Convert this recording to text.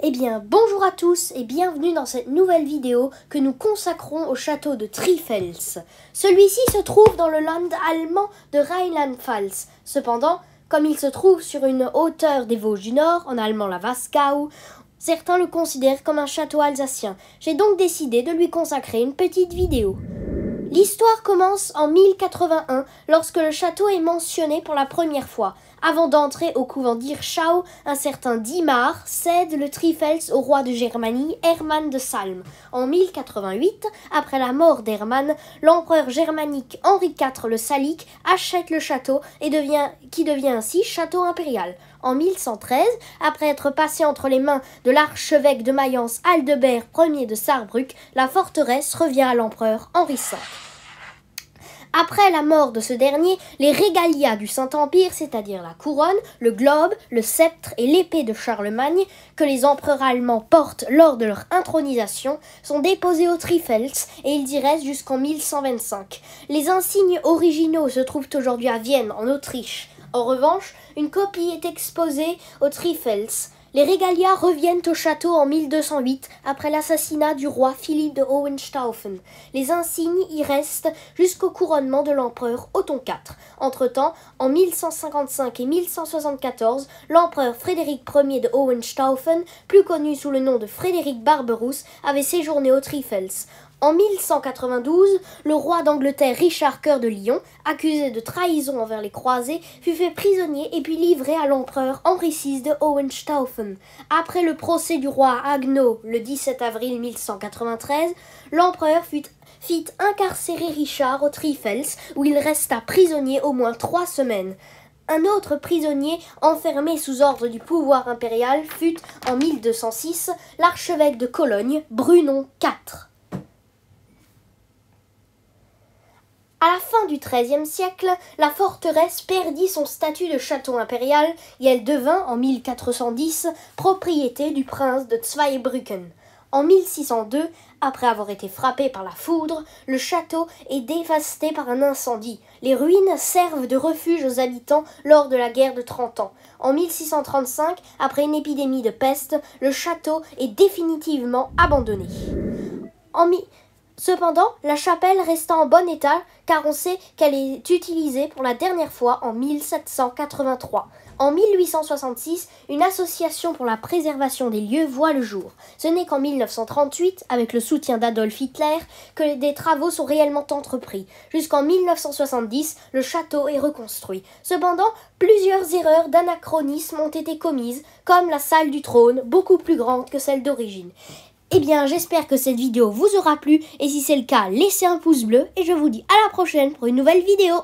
Eh bien, bonjour à tous et bienvenue dans cette nouvelle vidéo que nous consacrons au château de Trifels. Celui-ci se trouve dans le land allemand de Rheinland-Pfalz. Cependant, comme il se trouve sur une hauteur des Vosges du Nord, en allemand la Wasgau, certains le considèrent comme un château alsacien. J'ai donc décidé de lui consacrer une petite vidéo. L'histoire commence en 1081 lorsque le château est mentionné pour la première fois. Avant d'entrer au couvent d'Irschau, un certain Dimar cède le Trifels au roi de Germanie, Hermann de Salm. En 1088, après la mort d'Hermann, l'empereur germanique Henri IV le Salique achète le château qui devient ainsi château impérial. En 1113, après être passé entre les mains de l'archevêque de Mayence Aldebert Ier de Sarrebruck, la forteresse revient à l'empereur Henri V. Après la mort de ce dernier, les régalias du Saint-Empire, c'est-à-dire la couronne, le globe, le sceptre et l'épée de Charlemagne, que les empereurs allemands portent lors de leur intronisation, sont déposés au Trifels et ils y restent jusqu'en 1125. Les insignes originaux se trouvent aujourd'hui à Vienne, en Autriche. En revanche, une copie est exposée au Trifels. Les régalias reviennent au château en 1208 après l'assassinat du roi Philippe de Hohenstaufen. Les insignes y restent jusqu'au couronnement de l'empereur Othon IV. Entre-temps, en 1155 et 1174, l'empereur Frédéric Ier de Hohenstaufen, plus connu sous le nom de Frédéric Barberousse, avait séjourné au Trifels. En 1192, le roi d'Angleterre Richard Cœur de Lion, accusé de trahison envers les croisés, fut fait prisonnier et puis livré à l'empereur Henri VI de Hohenstaufen. Après le procès du roi Haguenau le 17 avril 1193, l'empereur fit incarcérer Richard au Trifels, où il resta prisonnier au moins 3 semaines. Un autre prisonnier, enfermé sous ordre du pouvoir impérial, fut, en 1206, l'archevêque de Cologne, Brunon IV. À la fin du XIIIe siècle, la forteresse perdit son statut de château impérial et elle devint, en 1410, propriété du prince de Zweibrücken. En 1602, après avoir été frappé par la foudre, le château est dévasté par un incendie. Les ruines servent de refuge aux habitants lors de la guerre de 30 ans. En 1635, après une épidémie de peste, le château est définitivement abandonné. Cependant, la chapelle resta en bon état car on sait qu'elle est utilisée pour la dernière fois en 1783. En 1866, une association pour la préservation des lieux voit le jour. Ce n'est qu'en 1938, avec le soutien d'Adolf Hitler, que des travaux sont réellement entrepris. Jusqu'en 1970, le château est reconstruit. Cependant, plusieurs erreurs d'anachronisme ont été commises, comme la salle du trône, beaucoup plus grande que celle d'origine. Eh bien, j'espère que cette vidéo vous aura plu et si c'est le cas, laissez un pouce bleu et je vous dis à la prochaine pour une nouvelle vidéo.